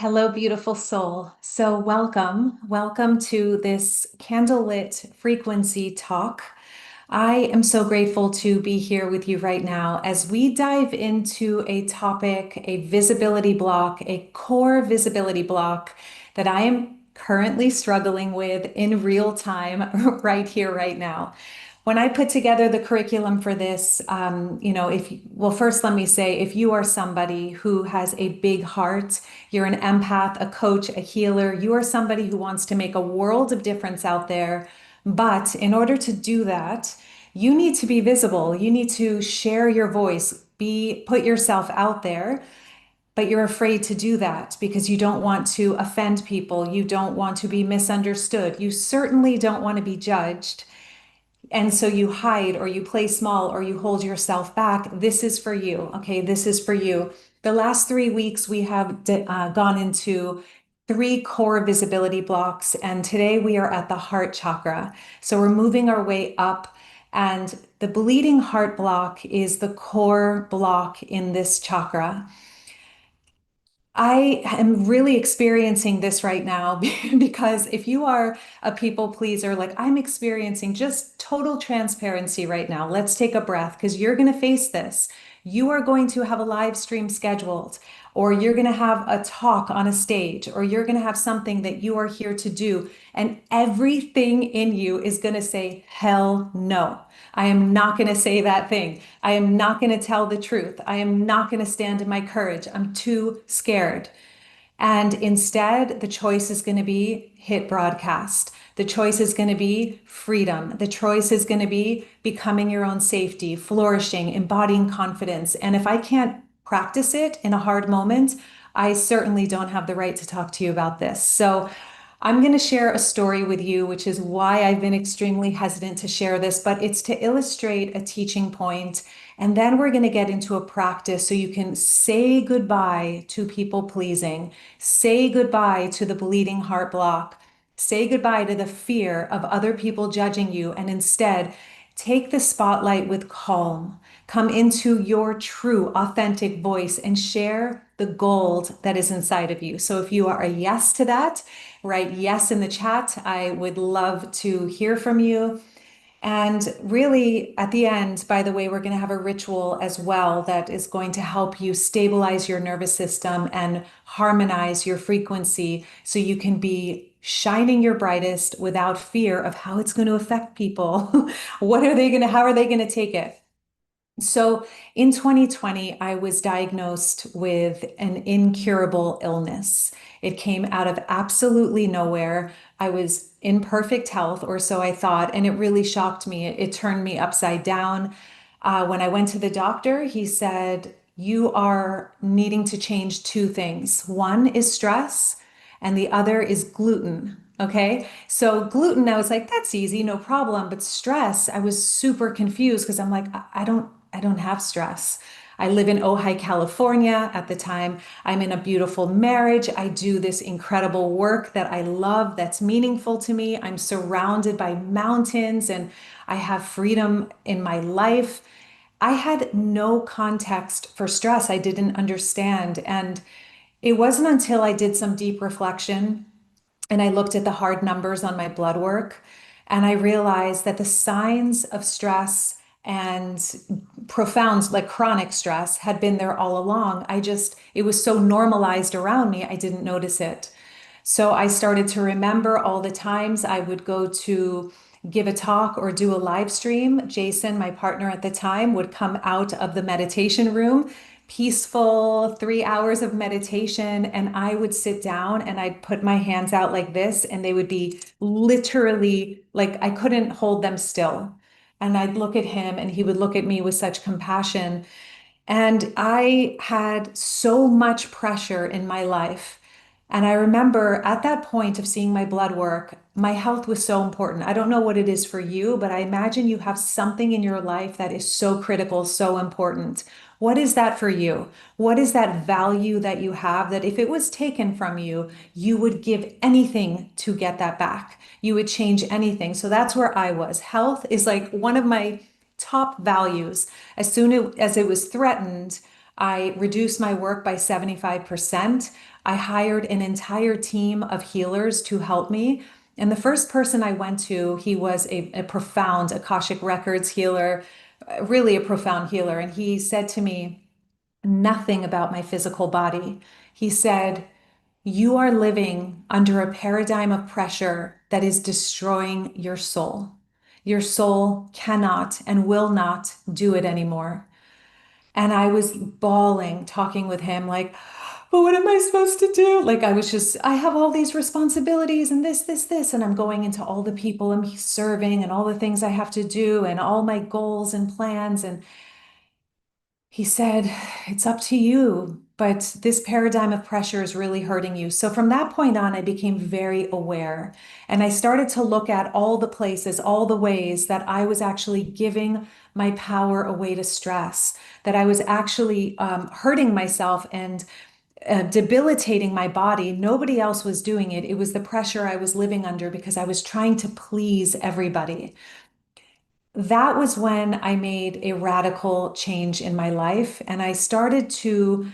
Hello, beautiful soul. So, welcome to this candlelit frequency talk. I am so grateful to be here with you right now as we dive into a topic, a visibility block, a core visibility block that I am currently struggling with in real time, right here, right now. When I put together the curriculum for this, first let me say, if you are somebody who has a big heart, you're an empath, a coach, a healer, you are somebody who wants to make a world of difference out there. But in order to do that, you need to be visible. You need to share your voice, put yourself out there, but you're afraid to do that because you don't want to offend people. You don't want to be misunderstood. You certainly don't want to be judged. And so you hide or you play small or you hold yourself back. This is for you. Okay. This is for you. The last 3 weeks, we have gone into three core visibility blocks. And today we are at the heart chakra. So we're moving our way up. And the bleeding heart block is the core block in this chakra. I am really experiencing this right now because if you are a people pleaser, like I'm experiencing just total transparency right now. Let's take a breath because you're going to face this. You are going to have a live stream scheduled, or you're going to have a talk on a stage, or you're going to have something that you are here to do. And everything in you is going to say, hell no. I am not going to say that thing. I am not going to tell the truth. I am not going to stand in my courage. I'm too scared. And instead, the choice is going to be hit broadcast. The choice is going to be freedom. The choice is going to be becoming your own safety, flourishing, embodying confidence. And if I can't practice it in a hard moment, I certainly don't have the right to talk to you about this. So I'm going to share a story with you, which is why I've been extremely hesitant to share this, but it's to illustrate a teaching point. And then we're going to get into a practice so you can say goodbye to people pleasing, say goodbye to the bleeding heart block, say goodbye to the fear of other people judging you, and instead take the spotlight with calm. Come into your true, authentic voice and share the gold that is inside of you. So if you are a yes to that, write yes in the chat. I would love to hear from you. And really, at the end, by the way, we're going to have a ritual as well that is going to help you stabilize your nervous system and harmonize your frequency so you can be shining your brightest without fear of how it's going to affect people. How are they going to take it? So in 2020, I was diagnosed with an incurable illness. It came out of absolutely nowhere. I was in perfect health, or so I thought, and it really shocked me. It turned me upside down. When I went to the doctor, he said, you are needing to change two things. One is stress, and the other is gluten. Okay. So gluten, I was like, that's easy, no problem. But stress, I was super confused because I'm like, I don't have stress. I live in Ojai, California at the time. I'm in a beautiful marriage. I do this incredible work that I love, that's meaningful to me. I'm surrounded by mountains and I have freedom in my life. I had no context for stress. I didn't understand. And it wasn't until I did some deep reflection and I looked at the hard numbers on my blood work and I realized that the signs of stress and profound, like chronic stress, had been there all along. It was so normalized around me, I didn't notice it. So I started to remember all the times I would go to give a talk or do a live stream. Jason, my partner at the time, would come out of the meditation room, peaceful 3 hours of meditation, and I would sit down and I'd put my hands out like this, and they would be literally like I couldn't hold them still. And I'd look at him and he would look at me with such compassion. And I had so much pressure in my life. And I remember at that point of seeing my blood work, my health was so important. I don't know what it is for you, but I imagine you have something in your life that is so critical, so important. What is that for you? What is that value that you have that if it was taken from you, you would give anything to get that back? You would change anything. So that's where I was. Health is like one of my top values. As soon as it was threatened, I reduced my work by 75%. I hired an entire team of healers to help me. And the first person I went to, he was a profound Akashic Records healer, really a profound healer. And he said to me nothing about my physical body. He said, "You are living under a paradigm of pressure that is destroying your soul. Your soul cannot and will not do it anymore." And I was bawling, talking with him, like, but what am I supposed to do? Like, I have all these responsibilities and this. And I'm going into all the people I'm serving and all the things I have to do and all my goals and plans. And he said, "It's up to you, but this paradigm of pressure is really hurting you." So from that point on, I became very aware and I started to look at all the places, all the ways that I was actually giving my power away to stress, that I was actually hurting myself and debilitating my body. Nobody else was doing it. It was the pressure I was living under because I was trying to please everybody. That was when I made a radical change in my life and I started to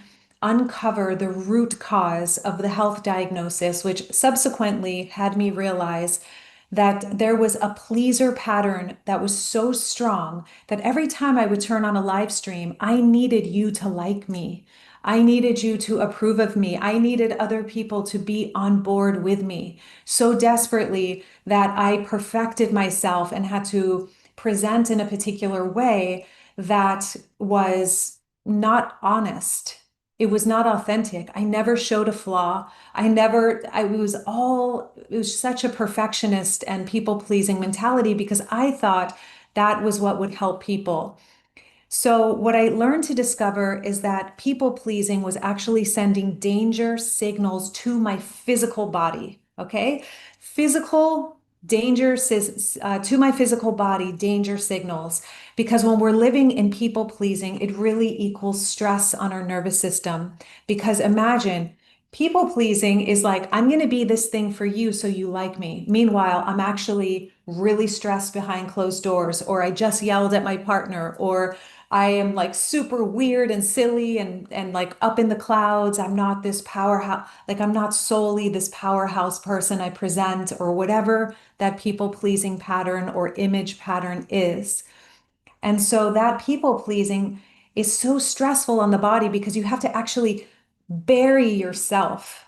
uncover the root cause of the health diagnosis, which subsequently had me realize that there was a pleaser pattern that was so strong that every time I would turn on a live stream, I needed you to like me. I needed you to approve of me. I needed other people to be on board with me so desperately that I perfected myself and had to present in a particular way that was not honest. It was not authentic. I never showed a flaw. It was such a perfectionist and people pleasing mentality because I thought that was what would help people. So, what I learned to discover is that people pleasing was actually sending danger signals to my physical body. Okay. Physical to my physical body, danger signals. Because when we're living in people pleasing, it really equals stress on our nervous system. Because imagine, people pleasing is like, I'm going to be this thing for you so you like me. Meanwhile, I'm actually really stressed behind closed doors, or I just yelled at my partner, or I am like super weird and silly and like up in the clouds. I'm not this powerhouse, like I'm not solely this powerhouse person I present or whatever that people pleasing pattern or image pattern is. And so that people pleasing is so stressful on the body because you have to actually bury yourself.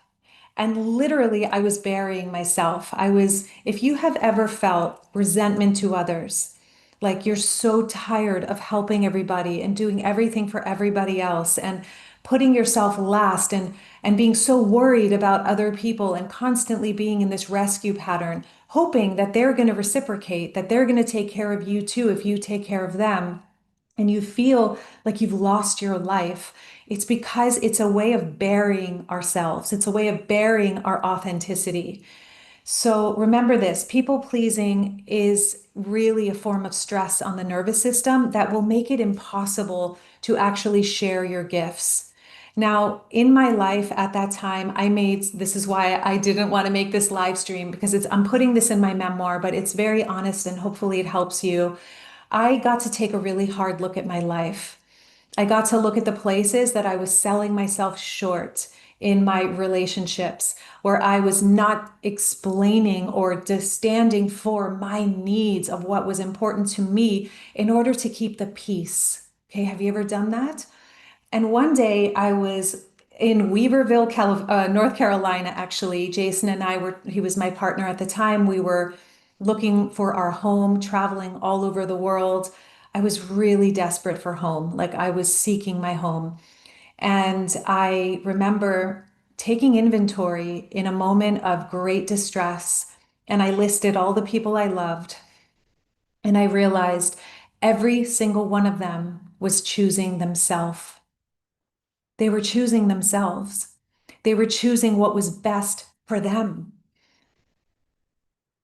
And literally, I was burying myself. If you have ever felt resentment to others, like you're so tired of helping everybody and doing everything for everybody else and putting yourself last and being so worried about other people and constantly being in this rescue pattern, hoping that they're going to reciprocate, that they're going to take care of you too if you take care of them, and you feel like you've lost your life, it's because it's a way of burying ourselves. It's a way of burying our authenticity. So remember this, people pleasing is really a form of stress on the nervous system that will make it impossible to actually share your gifts. Now, in my life at that time, this is why I didn't want to make this live stream because I'm putting this in my memoir, but it's very honest and hopefully it helps you. I got to take a really hard look at my life. I got to look at the places that I was selling myself short in my relationships, where I was not explaining or just standing for my needs of what was important to me in order to keep the peace. Okay, have you ever done that? And one day I was in Weaverville, North Carolina, actually. Jason and he was my partner at the time. We were looking for our home, traveling all over the world. I was really desperate for home, like I was seeking my home. And I remember taking inventory in a moment of great distress, and I listed all the people I loved. And I realized every single one of them was choosing themselves. They were choosing themselves. They were choosing what was best for them.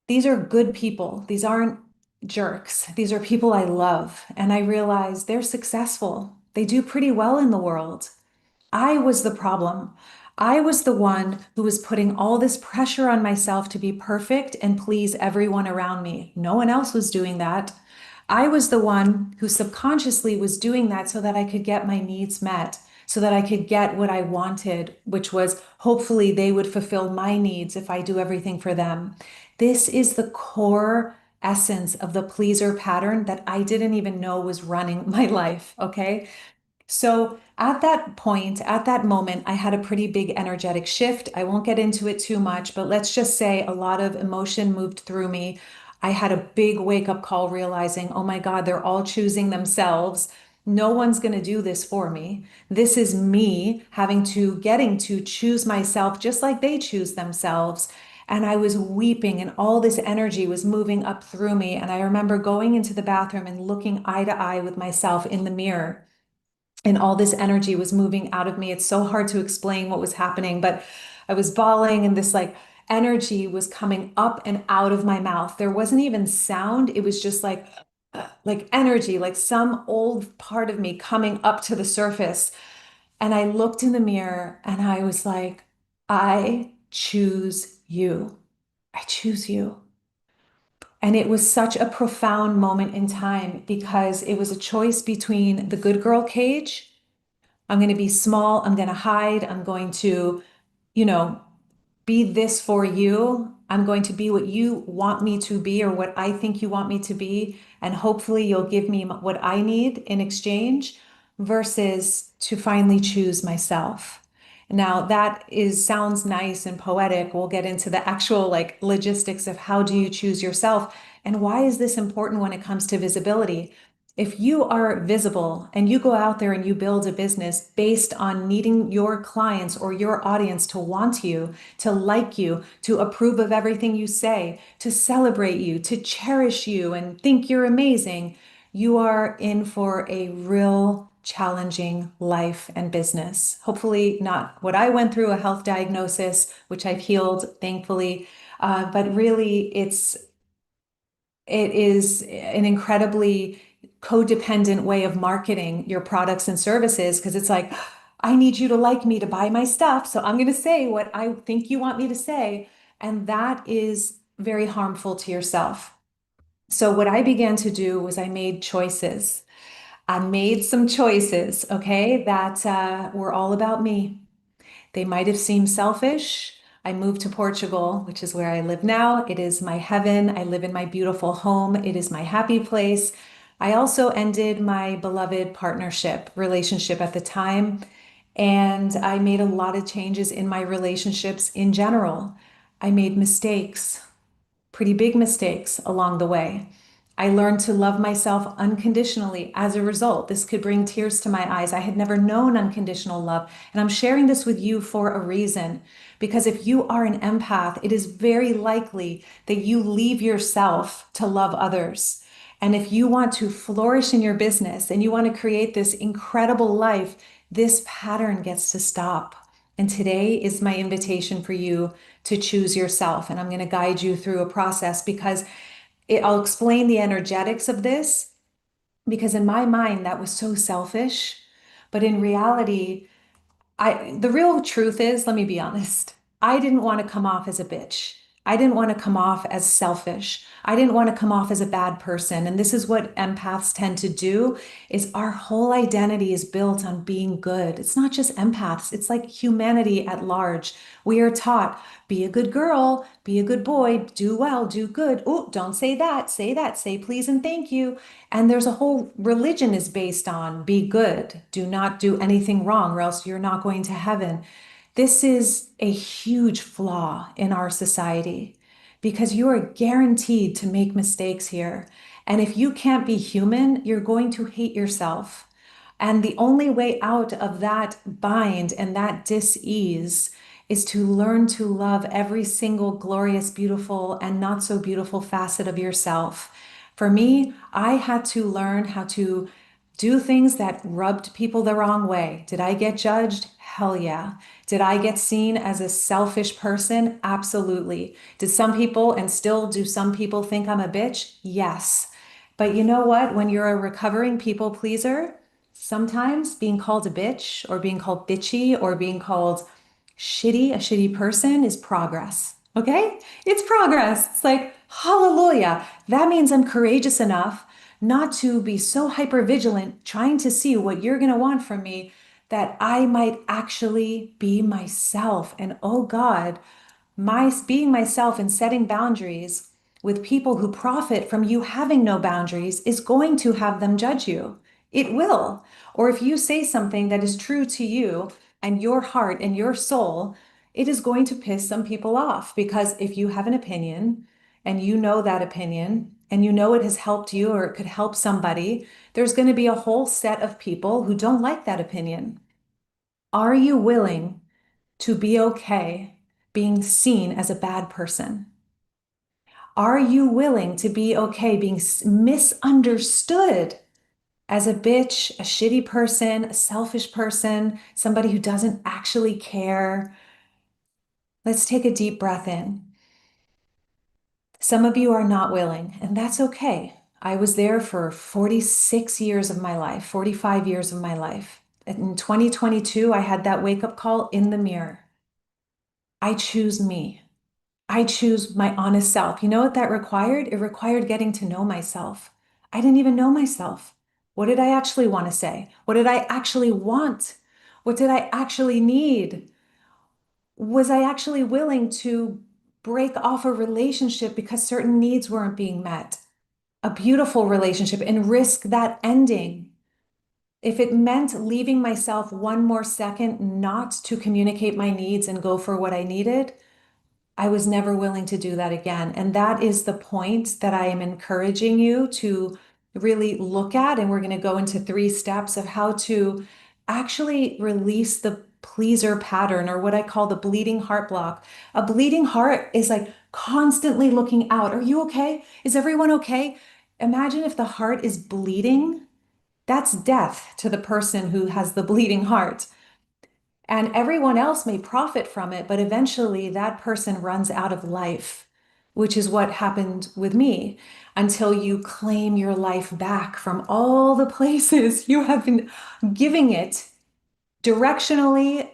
These are good people. These aren't jerks. These are people I love. And I realize they're successful. They do pretty well in the world. I was the problem. I was the one who was putting all this pressure on myself to be perfect and please everyone around me. No one else was doing that. I was the one who subconsciously was doing that so that I could get my needs met, so that I could get what I wanted, which was hopefully they would fulfill my needs if I do everything for them. This is the core essence of the pleaser pattern that I didn't even know was running my life. Okay. So at that point, at that moment, I had a pretty big energetic shift. I won't get into it too much, but let's just say a lot of emotion moved through me. I had a big wake up call realizing, oh my God, they're all choosing themselves. No one's going to do this for me. This is me getting to choose myself just like they choose themselves. And I was weeping, and all this energy was moving up through me. And I remember going into the bathroom and looking eye to eye with myself in the mirror, and all this energy was moving out of me. It's so hard to explain what was happening, but I was bawling, and this like energy was coming up and out of my mouth. There wasn't even sound. It was just like energy, like some old part of me coming up to the surface. And I looked in the mirror and I was like, I choose you. I choose you. And it was such a profound moment in time because it was a choice between the good girl cage. I'm going to be small. I'm going to hide. I'm going to, you know, be this for you. I'm going to be what you want me to be or what I think you want me to be. And hopefully you'll give me what I need in exchange versus to finally choose myself. Now that is sounds nice and poetic. We'll get into the actual like logistics of how do you choose yourself and why is this important when it comes to visibility? If you are visible and you go out there and you build a business based on needing your clients or your audience to want you, to like you, to approve of everything you say, to celebrate you, to cherish you and think you're amazing, you are in for a real challenging life and business. Hopefully, not what I went through, a health diagnosis, which I've healed, thankfully. But really, it is an incredibly codependent way of marketing your products and services because it's like, I need you to like me to buy my stuff. So I'm going to say what I think you want me to say. And that is very harmful to yourself. So what I began to do was I made choices. I made some choices, okay, that were all about me. They might have seemed selfish. I moved to Portugal, which is where I live now. It is my heaven. I live in my beautiful home. It is my happy place. I also ended my beloved relationship at the time, and I made a lot of changes in my relationships in general. I made mistakes, pretty big mistakes along the way. I learned to love myself unconditionally as a result. This could bring tears to my eyes. I had never known unconditional love. And I'm sharing this with you for a reason. Because if you are an empath, it is very likely that you leave yourself to love others. And if you want to flourish in your business and you want to create this incredible life, this pattern gets to stop. And today is my invitation for you to choose yourself. And I'm going to guide you through a process because I'll explain the energetics of this because in my mind that was so selfish. But in reality, the real truth is, let me be honest, I didn't want to come off as a bitch. I didn't want to come off as selfish. I didn't want to come off as a bad person. And this is what empaths tend to do is our whole identity is built on being good. It's not just empaths, it's like humanity at large. We are taught, be a good girl, be a good boy, do well, do good. Oh, don't say that, say please and thank you. And there's a whole religion is based on be good, do not do anything wrong, or else you're not going to heaven. This is a huge flaw in our society because you are guaranteed to make mistakes here. And if you can't be human, you're going to hate yourself. And the only way out of that bind and that dis-ease is to learn to love every single glorious, beautiful, and not so beautiful facet of yourself. For me, I had to learn how to do things that rubbed people the wrong way. Did I get judged? Hell yeah. Did I get seen as a selfish person? Absolutely. Did some people, and still do some people, think I'm a bitch? Yes. But you know what? When you're a recovering people pleaser, sometimes being called a bitch or being called bitchy or being called a shitty person is progress. Okay? It's progress. It's like, hallelujah. That means I'm courageous enough not to be so hyper vigilant trying to see what you're going to want from me that I might actually be myself. And oh God, my being myself and setting boundaries with people who profit from you having no boundaries is going to have them judge you. It will. Or if you say something that is true to you and your heart and your soul, it is going to piss some people off because if you have an opinion and you know that opinion and you know it has helped you or it could help somebody, there's going to be a whole set of people who don't like that opinion. Are you willing to be okay being seen as a bad person? Are you willing to be okay being misunderstood as a bitch, a shitty person, a selfish person, somebody who doesn't actually care? Let's take a deep breath in. Some of you are not willing, and that's okay. I was there for 46 years of my life, 45 years of my life. In 2022, I had that wake up call in the mirror. I choose me. I choose my honest self. You know what that required? It required getting to know myself. I didn't even know myself. What did I actually want to say? What did I actually want? What did I actually need? Was I actually willing to break off a relationship because certain needs weren't being met? A beautiful relationship and risk that ending. If it meant leaving myself one more second not to communicate my needs and go for what I needed, I was never willing to do that again. And that is the point that I am encouraging you to really look at. And we're going to go into 3 steps of how to actually release the pleaser pattern, or what I call the bleeding heart block. A bleeding heart is like constantly looking out. Are you okay? Is everyone okay? Imagine if the heart is bleeding. That's death to the person who has the bleeding heart. And everyone else may profit from it, but eventually that person runs out of life, which is what happened with me until you claim your life back from all the places you have been giving it directionally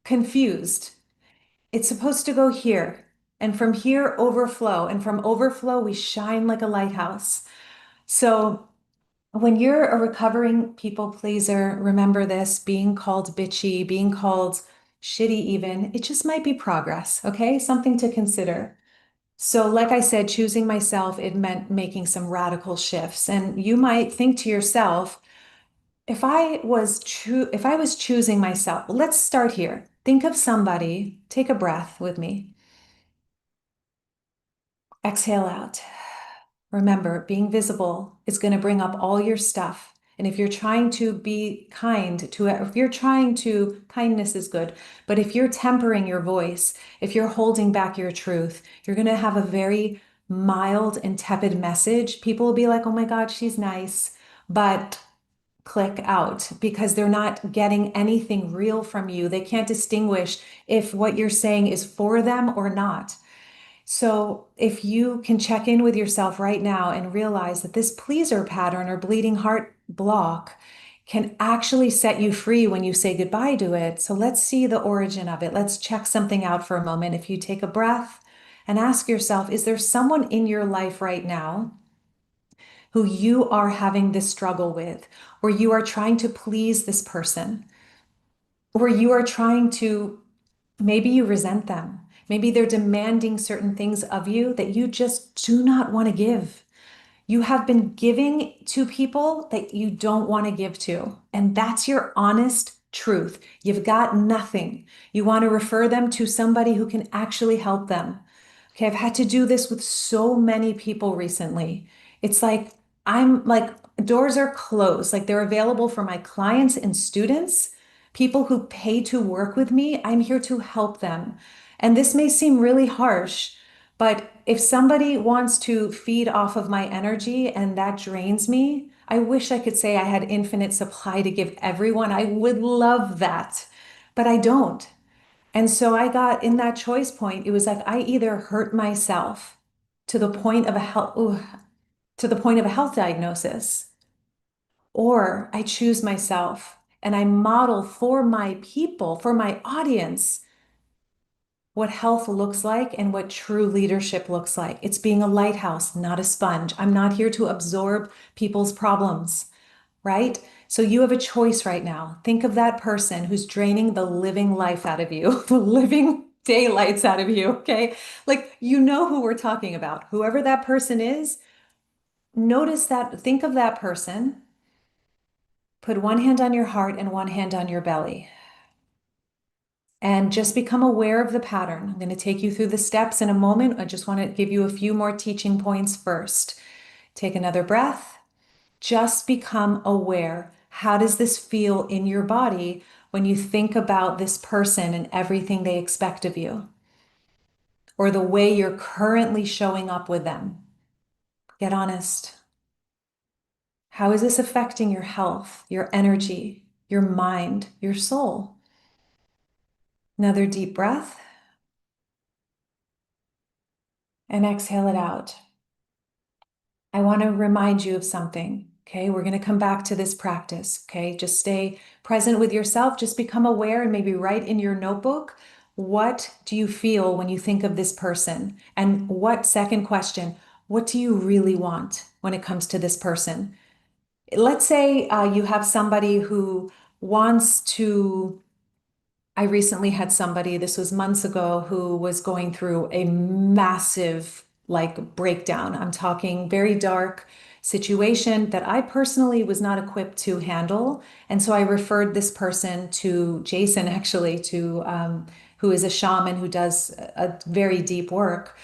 confused. It's supposed to go here, and from here, overflow. And from overflow, we shine like a lighthouse. So, when you're a recovering people pleaser, remember this: being called bitchy, being called shitty, even, it just might be progress, okay? Something to consider. So, like I said, choosing myself, it meant making some radical shifts. And you might think to yourself, if I was choosing myself, let's start here. Think of somebody, take a breath with me. Exhale out. Remember, being visible is going to bring up all your stuff. And if you're trying to be kind to it, if you're trying to, kindness is good, but if you're tempering your voice, if you're holding back your truth, you're going to have a very mild and tepid message. People will be like, oh my God, she's nice, but click out because they're not getting anything real from you. They can't distinguish if what you're saying is for them or not. So, if you can check in with yourself right now and realize that this pleaser pattern or bleeding heart block can actually set you free when you say goodbye to it. So, let's see the origin of it. Let's check something out for a moment. If you take a breath and ask yourself, is there someone in your life right now who you are having this struggle with, where you are trying to please this person, where you are trying to, maybe you resent them. Maybe they're demanding certain things of you that you just do not want to give. You have been giving to people that you don't want to give to. And that's your honest truth. You've got nothing. You want to refer them to somebody who can actually help them. Okay, I've had to do this with so many people recently. It's like, I'm like, doors are closed. Like they're available for my clients and students, people who pay to work with me. I'm here to help them. And this may seem really harsh, but if somebody wants to feed off of my energy and that drains me, I wish I could say I had infinite supply to give everyone. I would love that, but I don't. And so I got in that choice point. It was like I either hurt myself to the point of a health, to the point of a health diagnosis, or I choose myself and I model for my people, for my audience, what health looks like and what true leadership looks like. It's being a lighthouse, not a sponge. I'm not here to absorb people's problems. right? So you have a choice right now. Think of that person who's draining the living life out of you, the living daylights out of you, okay? Like, you know who we're talking about. Whoever that person is, notice that, think of that person. Put one hand on your heart and one hand on your belly. And just become aware of the pattern. I'm going to take you through the steps in a moment. I just want to give you a few more teaching points first. Take another breath. Just become aware. How does this feel in your body when you think about this person and everything they expect of you, or the way you're currently showing up with them? Get honest. How is this affecting your health, your energy, your mind, your soul? Another deep breath and exhale it out. I want to remind you of something. Okay, we're going to come back to this practice. Okay, just stay present with yourself. Just become aware and maybe write in your notebook, what do you feel when you think of this person? And what, second question, what do you really want when it comes to this person? Let's say you have somebody who wants to. I recently had somebody, this was months ago, who was going through a massive like breakdown. I'm talking very dark situation that I personally was not equipped to handle. And so I referred this person to Jason, actually, to who is a shaman who does a very deep work.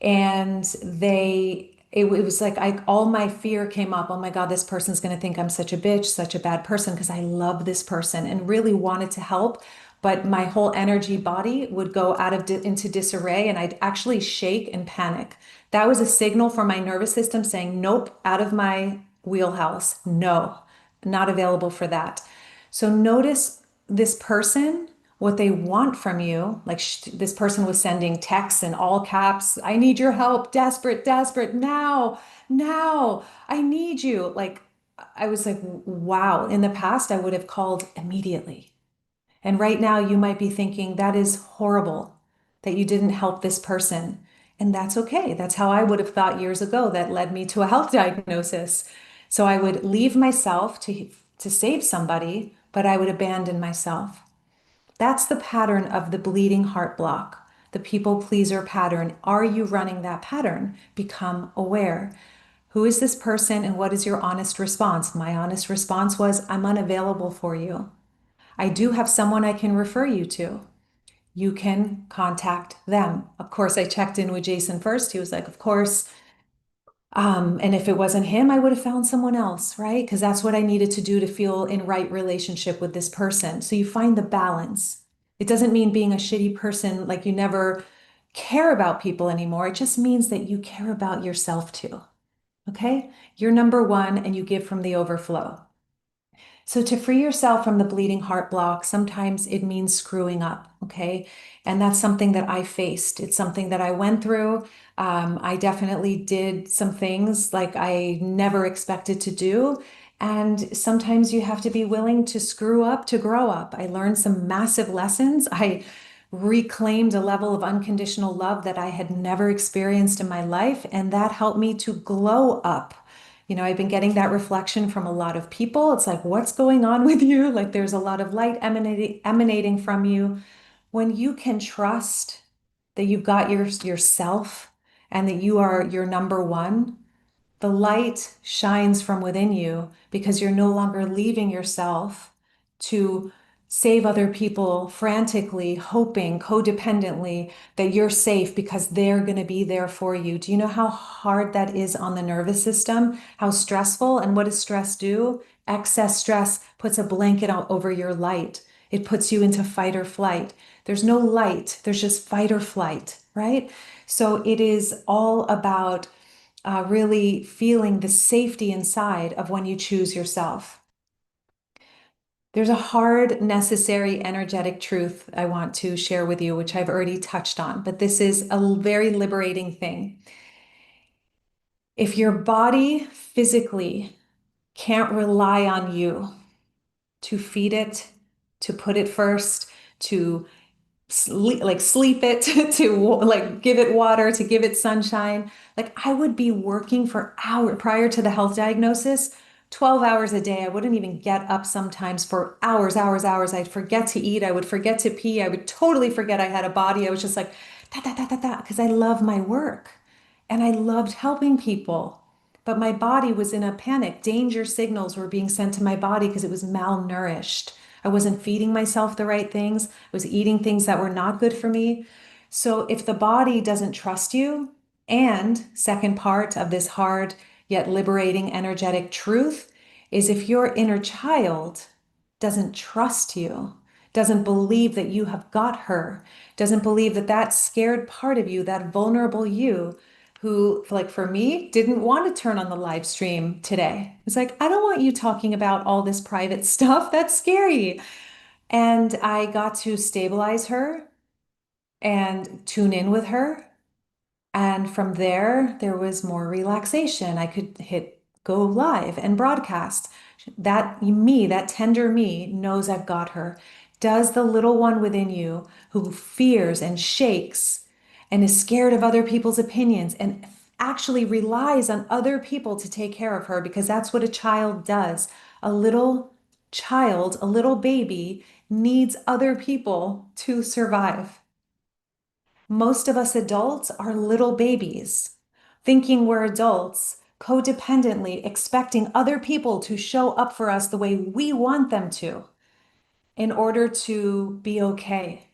And it was like all my fear came up. Oh my God, this person's going to think I'm such a bitch, such a bad person, because I love this person and really wanted to help. But my whole energy body would go into disarray, and I'd actually shake and panic. That was a signal for my nervous system saying, nope, out of my wheelhouse. No, not available for that. So notice this person, what they want from you. Like this person was sending texts in all caps. I need your help. Desperate, desperate. Now, now. I need you. Like, I was like, wow. In the past, I would have called immediately. And right now, you might be thinking that is horrible that you didn't help this person. And that's okay. That's how I would have thought years ago. That led me to a health diagnosis. So I would leave myself to save somebody, but I would abandon myself. That's the pattern of the bleeding heart block, the people pleaser pattern. Are you running that pattern? Become aware. Who is this person and what is your honest response? My honest response was, I'm unavailable for you. I do have someone I can refer you to. You can contact them. Of course, I checked in with Jason first. He was like, of course. And if it wasn't him, I would have found someone else, right? Because that's what I needed to do to feel in right relationship with this person. So you find the balance. It doesn't mean being a shitty person, like you never care about people anymore. It just means that you care about yourself too. Okay? You're number one and you give from the overflow. So to free yourself from the bleeding heart block, sometimes it means screwing up, okay? And that's something that I faced. It's something that I went through. I definitely did some things like I never expected to do. And sometimes you have to be willing to screw up to grow up. I learned some massive lessons. I reclaimed a level of unconditional love that I had never experienced in my life, and that helped me to glow up. I've been getting that reflection from a lot of people. It's like, what's going on with you? Like, there's a lot of light emanating from you. When you can trust that you've got yourself and that you are your number one, the light shines from within you because you're no longer leaving yourself to save other people frantically, hoping codependently that you're safe because they're going to be there for you. Do you know how hard that is on the nervous system? How stressful? And what does stress do? Excess stress puts a blanket over your light. It puts you into fight or flight. There's no light, there's just fight or flight, right? So it is all about really feeling the safety inside of when you choose yourself. There's a hard, necessary, energetic truth I want to share with you, which I've already touched on, but this is a very liberating thing. If your body physically can't rely on you to feed it, to put it first, to sleep it, to like give it water, to give it sunshine, like I would be working for hours prior to the health diagnosis 12 hours a day. I wouldn't even get up sometimes for hours, hours, hours. I'd forget to eat. I would forget to pee. I would totally forget I had a body. I was just like, da, da, da, da, da, because I love my work and I loved helping people. But my body was in a panic. Danger signals were being sent to my body because it was malnourished. I wasn't feeding myself the right things. I was eating things that were not good for me. So if the body doesn't trust you, and second part of this hard yet liberating energetic truth is if your inner child doesn't trust you, doesn't believe that you have got her, doesn't believe that that scared part of you, that vulnerable you, who, like for me, didn't want to turn on the live stream today. It's like, I don't want you talking about all this private stuff. That's scary. And I got to stabilize her and tune in with her. And from there, there was more relaxation. I could hit go live and broadcast. That me, that tender me, knows I've got her. Does the little one within you who fears and shakes and is scared of other people's opinions and actually relies on other people to take care of her because that's what a child does. A little child, a little baby needs other people to survive. Most of us adults are little babies, thinking we're adults, codependently expecting other people to show up for us the way we want them to in order to be okay.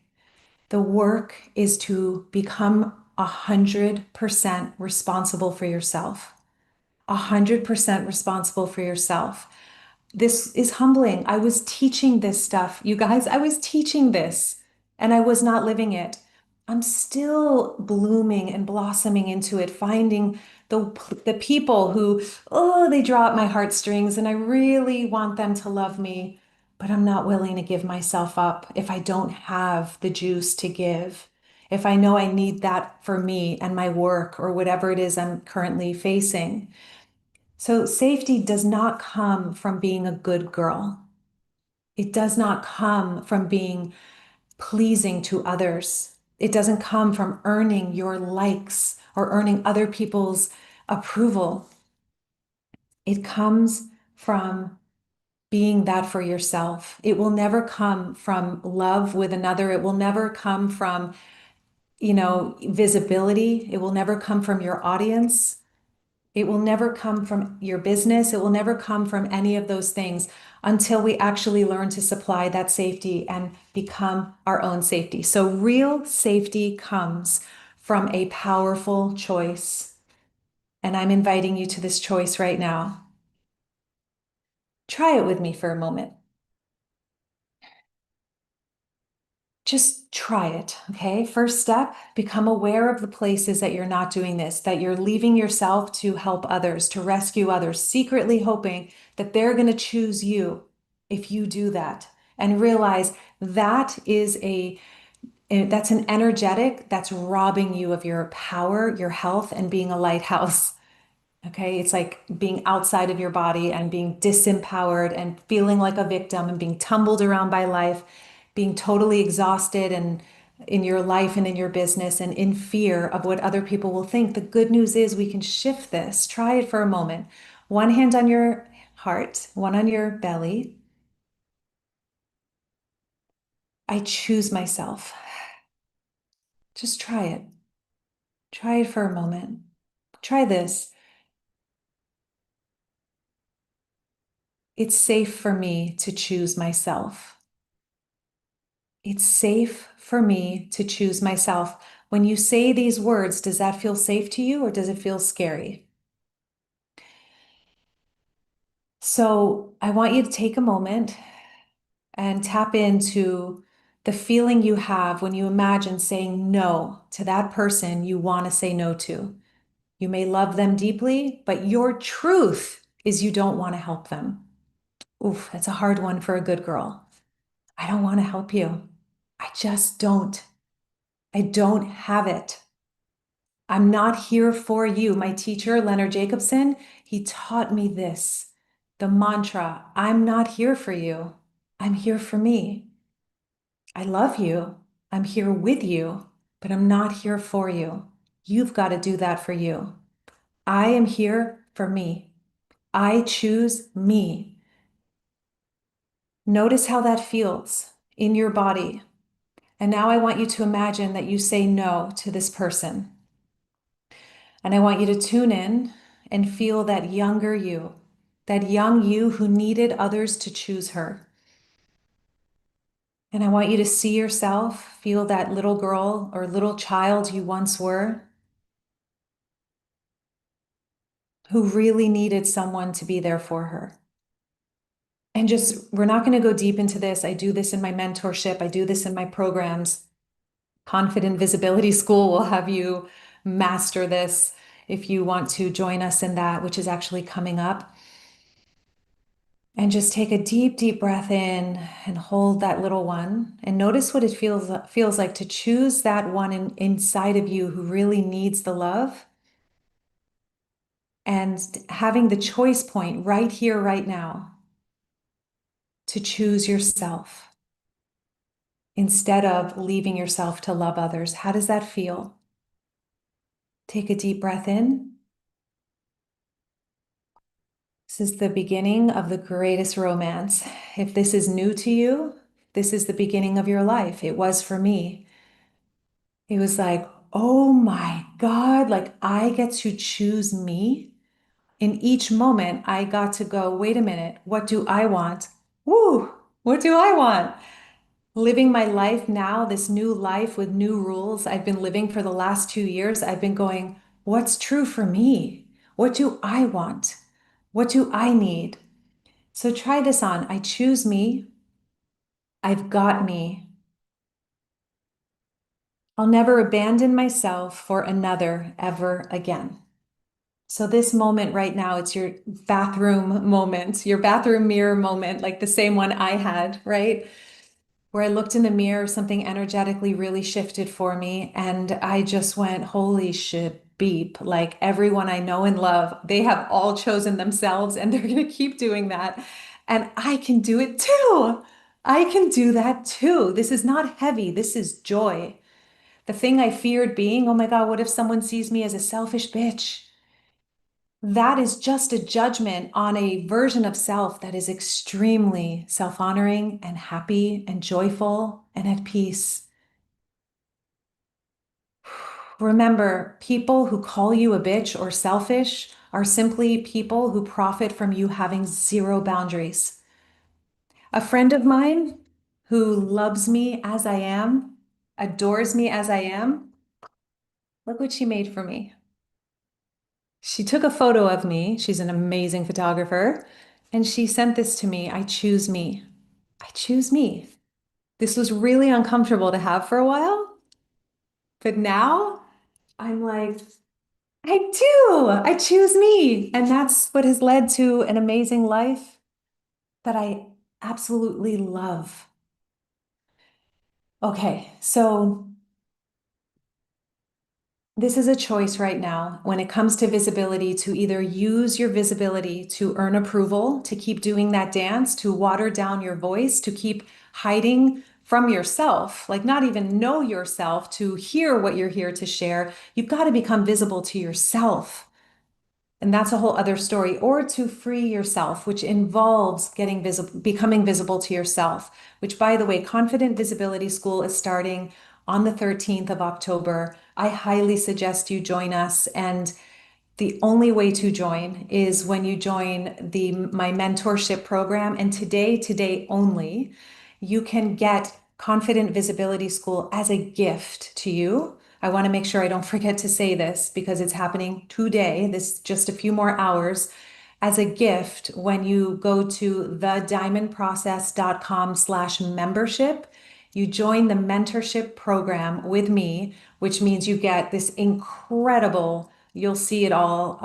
The work is to become 100% responsible for yourself. 100% responsible for yourself. This is humbling. I was teaching this stuff, you guys. I was teaching this and I was not living it. I'm still blooming and blossoming into it, finding the people who, oh, they draw at my heartstrings and I really want them to love me, but I'm not willing to give myself up if I don't have the juice to give. If I know I need that for me and my work or whatever it is I'm currently facing. So safety does not come from being a good girl. It does not come from being pleasing to others. It doesn't come from earning your likes or earning other people's approval. It comes from being that for yourself. It will never come from love with another. It will never come from, visibility. It will never come from your audience. It will never come from your business. It will never come from any of those things until we actually learn to supply that safety and become our own safety. So real safety comes from a powerful choice. And I'm inviting you to this choice right now. Try it with me for a moment. Just try it, okay? First step, become aware of the places that you're not doing this, that you're leaving yourself to help others, to rescue others, secretly hoping that they're going to choose you if you do that. And realize that is that's an energetic that's robbing you of your power, your health, and being a lighthouse. Okay, it's like being outside of your body and being disempowered and feeling like a victim and being tumbled around by life, being totally exhausted and in your life and in your business and in fear of what other people will think. The good news is we can shift this. Try it for a moment. One hand on your heart, one on your belly. I choose myself. Just try it. Try it for a moment. Try this. It's safe for me to choose myself. It's safe for me to choose myself. When you say these words, does that feel safe to you or does it feel scary? So I want you to take a moment and tap into the feeling you have when you imagine saying no to that person you want to say no to. You may love them deeply, but your truth is you don't want to help them. Oof, that's a hard one for a good girl. I don't want to help you. I just don't. I don't have it. I'm not here for you. My teacher, Leonard Jacobson, he taught me this, the mantra, I'm not here for you. I'm here for me. I love you. I'm here with you, but I'm not here for you. You've got to do that for you. I am here for me. I choose me. Notice how that feels in your body. And now I want you to imagine that you say no to this person. And I want you to tune in and feel that younger you, that young you who needed others to choose her. And I want you to see yourself, feel that little girl or little child you once were, who really needed someone to be there for her. And just, we're not going to go deep into this. I do this in my mentorship, I do this in my programs. Confident Visibility School will have you master this if you want to join us in that, which is actually coming up. And just take a deep, deep breath in and hold that little one and notice what it feels like to choose that one inside of you who really needs the love, and having the choice point right here, right now, to choose yourself instead of leaving yourself to love others. How does that feel? Take a deep breath in. This is the beginning of the greatest romance. If this is new to you, this is the beginning of your life. It was for me. It was like, oh my God, like I get to choose me. In each moment, I got to go, wait a minute, what do I want? Woo, what do I want? Living my life now, this new life with new rules I've been living for the last 2 years, I've been going, what's true for me? What do I want? What do I need? So try this on. I choose me. I've got me. I'll never abandon myself for another ever again. So this moment right now, it's your bathroom moment, your bathroom mirror moment, like the same one I had, right? Where I looked in the mirror, something energetically really shifted for me. And I just went, holy shit, beep. Like everyone I know and love, they have all chosen themselves and they're going to keep doing that. And I can do it too. I can do that too. This is not heavy. This is joy. The thing I feared being, oh my God, what if someone sees me as a selfish bitch? That is just a judgment on a version of self that is extremely self-honoring and happy and joyful and at peace. Remember, people who call you a bitch or selfish are simply people who profit from you having zero boundaries. A friend of mine who loves me as I am, adores me as I am, look what she made for me. She took a photo of me. She's an amazing photographer. And she sent this to me. I choose me. I choose me. This was really uncomfortable to have for a while, but now I'm like, I do. I choose me. And that's what has led to an amazing life that I absolutely love. Okay, so this is a choice right now when it comes to visibility to either use your visibility to earn approval, to keep doing that dance, to water down your voice, to keep hiding from yourself, like not even know yourself, to hear what you're here to share. You've got to become visible to yourself. And that's a whole other story. Or to free yourself, which involves getting visible, becoming visible to yourself, which, by the way, Confident Visibility School is starting on the 13th of October. I highly suggest you join us. And the only way to join is when you join my mentorship program. And today only, you can get Confident Visibility School as a gift to you. I want to make sure I don't forget to say this because it's happening today, this just a few more hours, as a gift when you go to thediamondprocess.com/membership. You join the mentorship program with me, which means you get this incredible, you'll see it all,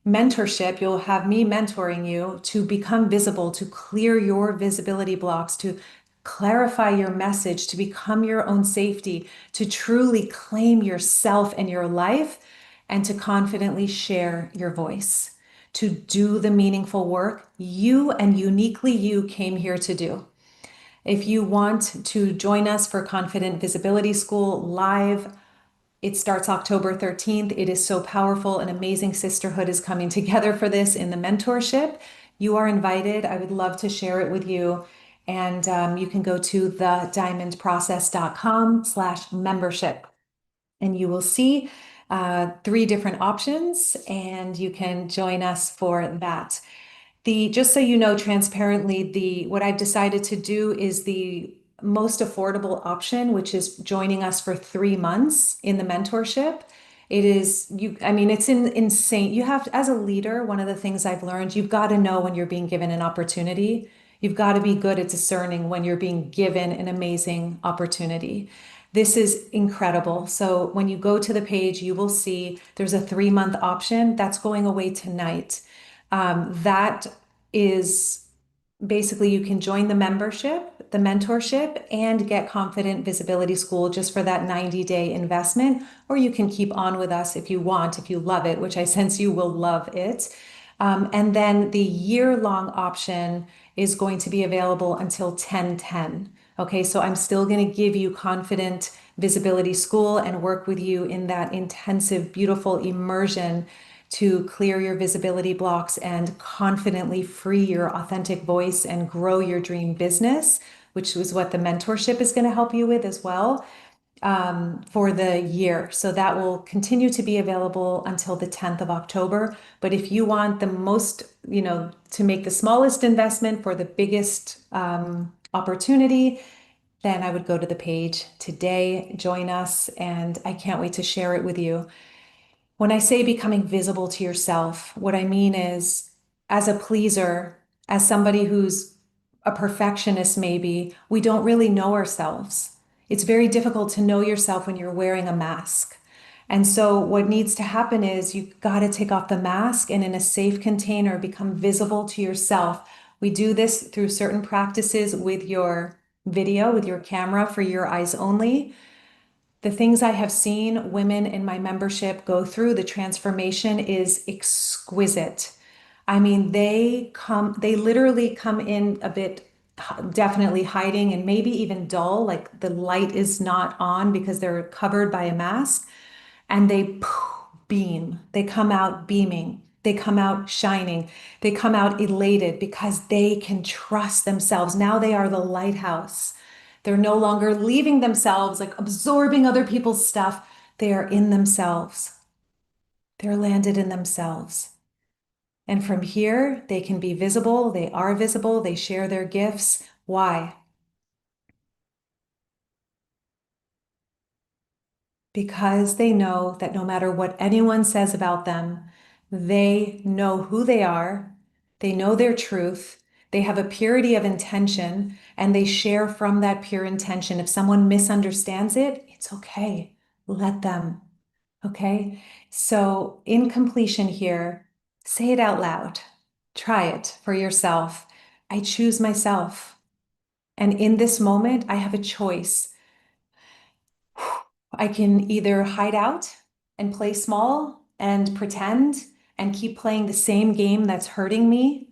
mentorship. You'll have me mentoring you to become visible, to clear your visibility blocks, to clarify your message, to become your own safety, to truly claim yourself and your life, and to confidently share your voice, to do the meaningful work you and uniquely you came here to do. If you want to join us for Confident Visibility School live, It starts October 13th. It is so powerful. An amazing sisterhood is coming together for this in the mentorship. You are invited. I would love to share it with you. And you can go to thediamondprocess.com/membership and you will see three different options and you can join us for that. Just so you know, transparently, what I've decided to do is the most affordable option, which is joining us for 3 months in the mentorship. I mean, it's insane. You have, as a leader, one of the things I've learned, you've got to know when you're being given an opportunity. You've got to be good at discerning when you're being given an amazing opportunity. This is incredible. So when you go to the page, you will see there's a 3-month option that's going away tonight. That is basically you can join the membership, the mentorship, and get Confident Visibility School just for that 90-day investment. Or you can keep on with us if you want, if you love it, which I sense you will love it. And then the year-long option is going to be available until 10/10. Okay, so I'm still going to give you Confident Visibility School and work with you in that intensive, beautiful immersion to clear your visibility blocks and confidently free your authentic voice and grow your dream business, which is what the mentorship is going to help you with as well, for the year. So that will continue to be available until the 10th of October. But if you want the most, to make the smallest investment for the biggest opportunity, then I would go to the page today, join us, and I can't wait to share it with you. When I say becoming visible to yourself, what I mean is, as a pleaser, as somebody who's a perfectionist, maybe, we don't really know ourselves. It's very difficult to know yourself when you're wearing a mask. And so, what needs to happen is you've got to take off the mask and, in a safe container, become visible to yourself. We do this through certain practices with your video, with your camera for your eyes only. The things I have seen women in my membership go through, the transformation is exquisite. I mean, they literally come in a bit, definitely hiding and maybe even dull, like the light is not on because they're covered by a mask, and they beam. They come out beaming. They come out shining. They come out elated because they can trust themselves. Now they are the lighthouse. They're no longer leaving themselves, like absorbing other people's stuff. They are in themselves. They're landed in themselves. And from here, they can be visible. They are visible. They share their gifts. Why? Because they know that no matter what anyone says about them, they know who they know their truth, they have a purity of intention, and they share from that pure intention. If someone misunderstands it, it's okay. Let them. Okay. So, in completion here, say it out loud. Try it for yourself. I choose myself. And in this moment, I have a choice. I can either hide out and play small and pretend and keep playing the same game that's hurting me,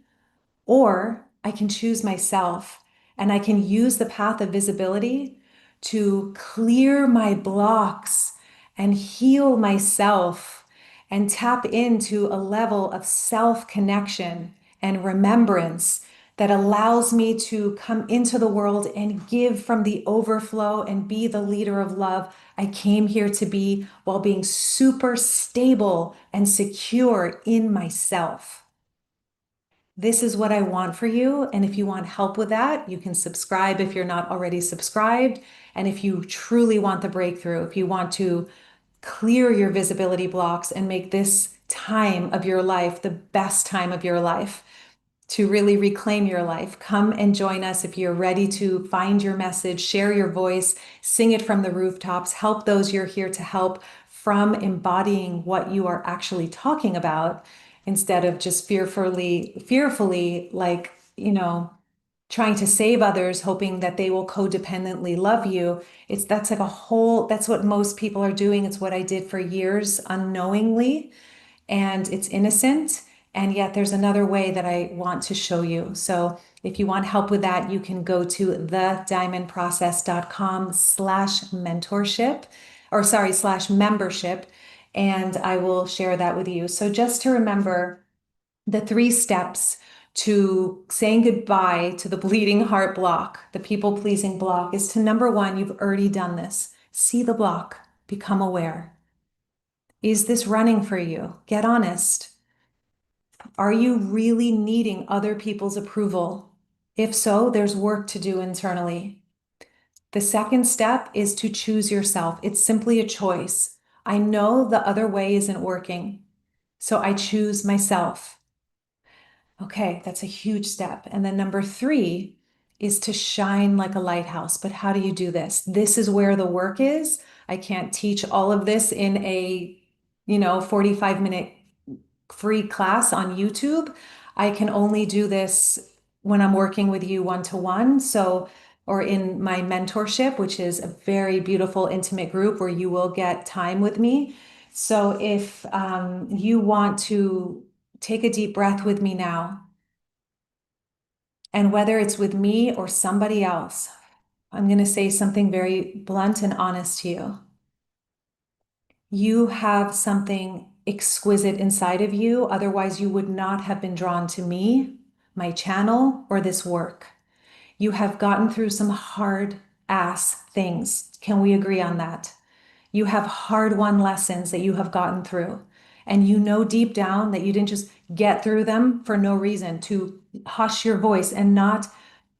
or I can choose myself and I can use the path of visibility to clear my blocks and heal myself and tap into a level of self connection and remembrance that allows me to come into the world and give from the overflow and be the leader of love I came here to be, while being super stable and secure in myself. This is what I want for you. And if you want help with that, you can subscribe if you're not already subscribed. And if you truly want the breakthrough, if you want to clear your visibility blocks and make this time of your life the best time of your life, to really reclaim your life, come and join us if you're ready to find your message, share your voice, sing it from the rooftops, help those you're here to help from embodying what you are actually talking about, instead of just fearfully, like, trying to save others, hoping that they will codependently love you. That's like that's what most people are doing. It's what I did for years unknowingly, and it's innocent. And yet there's another way that I want to show you. So if you want help with that, you can go to thediamondprocess.com/mentorship. or sorry, slash membership, and I will share that with you. So just to remember, the 3 steps to saying goodbye to the bleeding heart block, the people pleasing block, is to number one, you've already done this. See the block, become aware. Is this running for you? Get honest. Are you really needing other people's approval? If so, there's work to do internally. The second step is to choose yourself. It's simply a choice. I know the other way isn't working, so I choose myself. Okay, that's a huge step. And then number 3 is to shine like a lighthouse. But how do you do this? This is where the work is. I can't teach all of this in a, 45-minute free class on YouTube. I can only do this when I'm working with you one-to-one. So, or in my mentorship, which is a very beautiful, intimate group where you will get time with me. So if you want to take a deep breath with me now, and whether it's with me or somebody else, I'm going to say something very blunt and honest to you. You have something exquisite inside of you. Otherwise, you would not have been drawn to me, my channel, or this work. You have gotten through some hard ass things. Can we agree on that? You have hard won lessons that you have gotten through. And you know deep down that you didn't just get through them for no reason, to hush your voice and not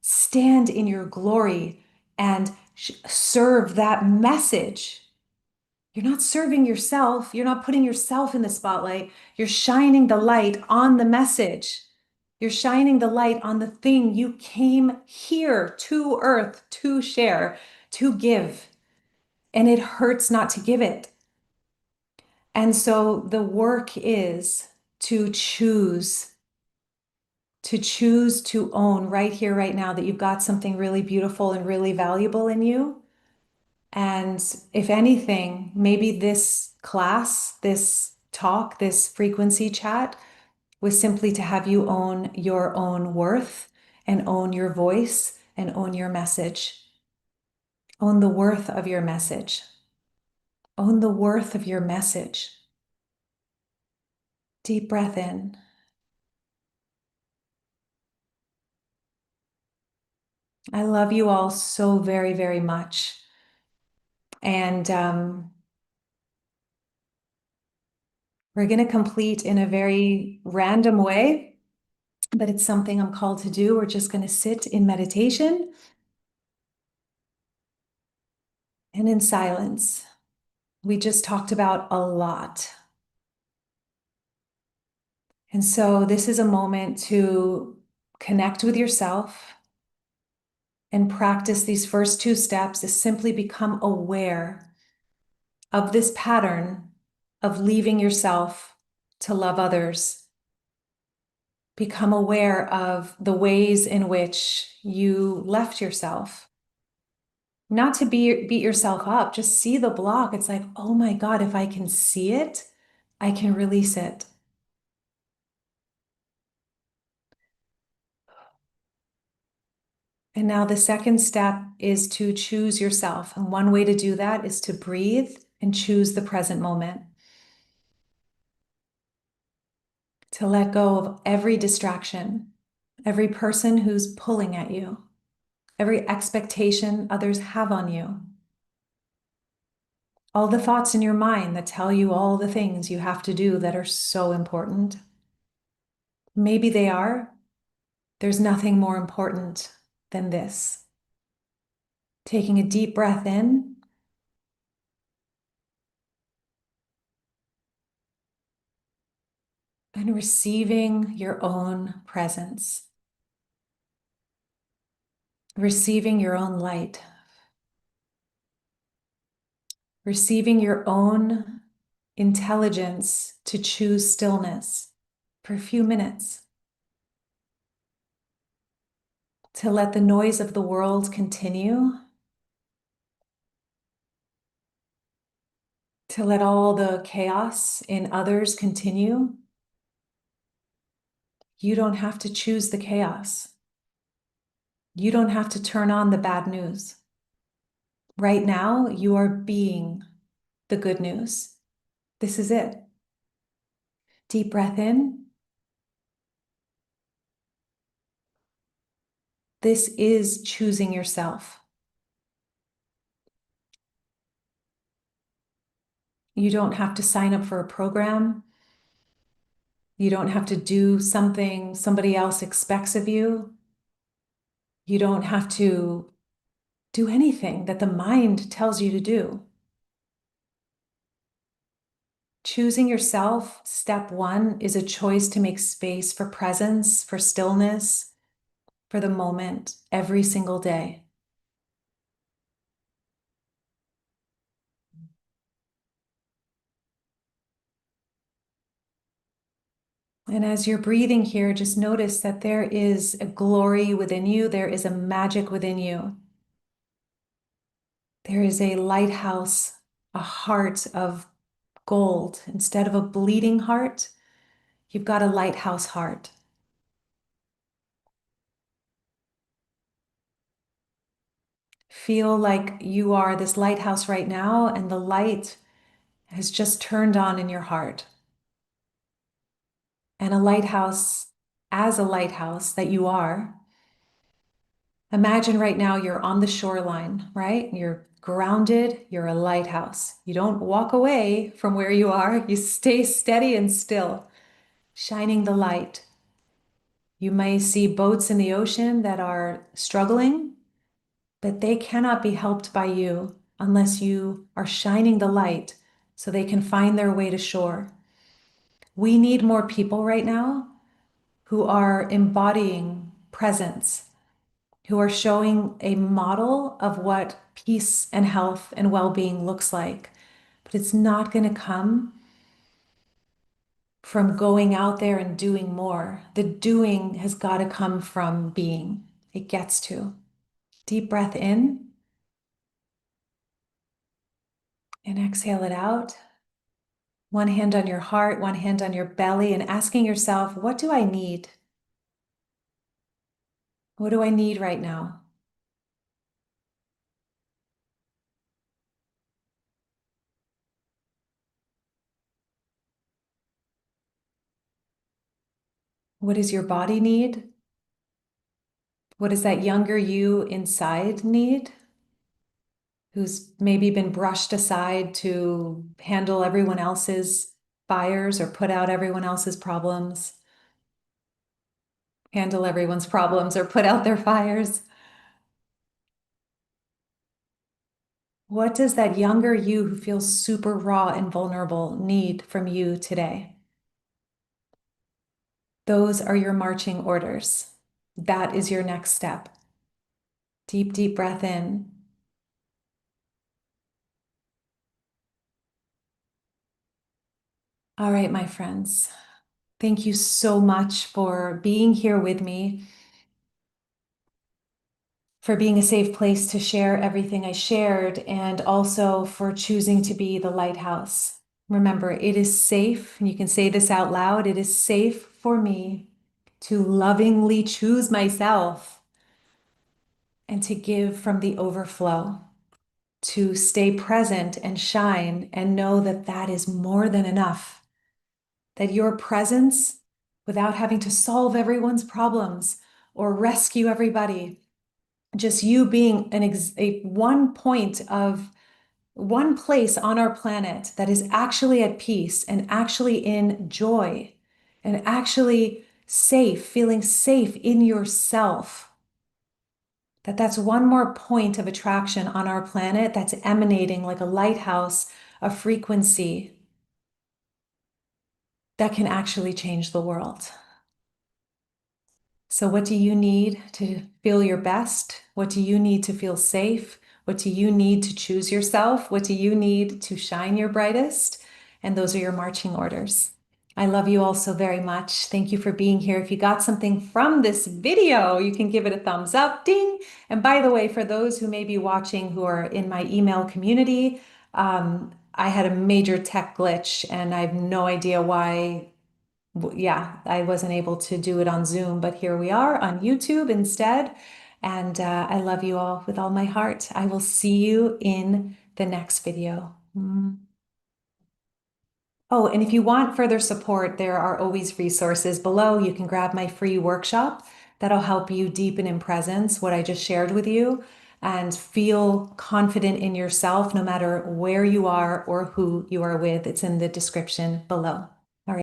stand in your glory and serve that message. You're not serving yourself. You're not putting yourself in the spotlight. You're shining the light on the message. You're shining the light on the thing you came here to earth to share, to give. And it hurts not to give it. And so the work is to choose to own right here, right now, that you've got something really beautiful and really valuable in you. And if anything, maybe this class, this talk, this frequency chat was simply to have you own your own worth and own your voice and own your message. Own the worth of your message. Own the worth of your message. Deep breath in. I love you all so very, very much. And we're going to complete in a very random way, but it's something I'm called to do. We're just going to sit in meditation and in silence. We just talked about a lot. And so this is a moment to connect with yourself and practice these first 2 steps, is simply become aware of this pattern of leaving yourself to love others. Become aware of the ways in which you left yourself. Not to beat yourself up, just see the block. It's like, oh my God, if I can see it, I can release it. And now the second step is to choose yourself. And one way to do that is to breathe and choose the present moment. To let go of every distraction, every person who's pulling at you, every expectation others have on you, all the thoughts in your mind that tell you all the things you have to do that are so important. Maybe they are. There's nothing more important than this. Taking a deep breath in and receiving your own presence, receiving your own light, receiving your own intelligence to choose stillness for a few minutes, to let the noise of the world continue, to let all the chaos in others continue. You don't have to choose the chaos. You don't have to turn on the bad news. Right now, you are being. the good news. This is it. Deep breath in. This is choosing yourself. You don't have to sign up for a program. You don't have to do something somebody else expects of you. You don't have to do anything that the mind tells you to do. Choosing yourself, step one, is a choice to make space for presence, for stillness, for the moment every single day. And as you're breathing here, just notice that there is a glory within you. There is a magic within you. There is a lighthouse, a heart of gold. Instead of a bleeding heart, you've got a lighthouse heart. Feel like you are this lighthouse right now, and the light has just turned on in your heart. And a lighthouse, as a lighthouse that you are, imagine right now you're on the shoreline, right? You're grounded, you're a lighthouse. You don't walk away from where you are, you stay steady and still, shining the light. You may see boats in the ocean that are struggling, but they cannot be helped by you unless you are shining the light so they can find their way to shore. We need more people right now who are embodying presence, who are showing a model of what peace and health and well-being looks like. But it's not going to come from going out there and doing more. The doing has got to come from being. It gets to. Deep breath in and exhale it out. One hand on your heart, one hand on your belly, and asking yourself, what do I need? What do I need right now? What does your body need? What does that younger you inside need? Who's maybe been brushed aside to handle everyone else's fires or put out everyone else's problems, handle everyone's problems or put out their fires. What does that younger you who feels super raw and vulnerable need from you today? Those are your marching orders. That is your next step. Deep, deep breath in. All right, my friends. Thank you so much for being here with me, for being a safe place to share everything I shared, and also for choosing to be the lighthouse. Remember, it is safe, and you can say this out loud, it is safe for me to lovingly choose myself and to give from the overflow, to stay present and shine and know that that is more than enough, that your presence, without having to solve everyone's problems or rescue everybody, just you being a one point of one place on our planet that is actually at peace and actually in joy and actually safe, feeling safe in yourself, that's one more point of attraction on our planet that's emanating like a lighthouse, a frequency that can actually change the world. So what do you need to feel your best? What do you need to feel safe? What do you need to choose yourself? What do you need to shine your brightest? And those are your marching orders. I love you all so very much. Thank you for being here. If you got something from this video, you can give it a thumbs up, ding. And by the way, for those who may be watching who are in my email community, I had a major tech glitch and I have no idea why. Yeah, I wasn't able to do it on Zoom, but here we are on YouTube instead. And I love you all with all my heart. I will see you in the next video. Oh, and if you want further support, there are always resources below. You can grab my free workshop that'll help you deepen in presence, what I just shared with you, and feel confident in yourself no matter where you are or who you are with. It's in the description below.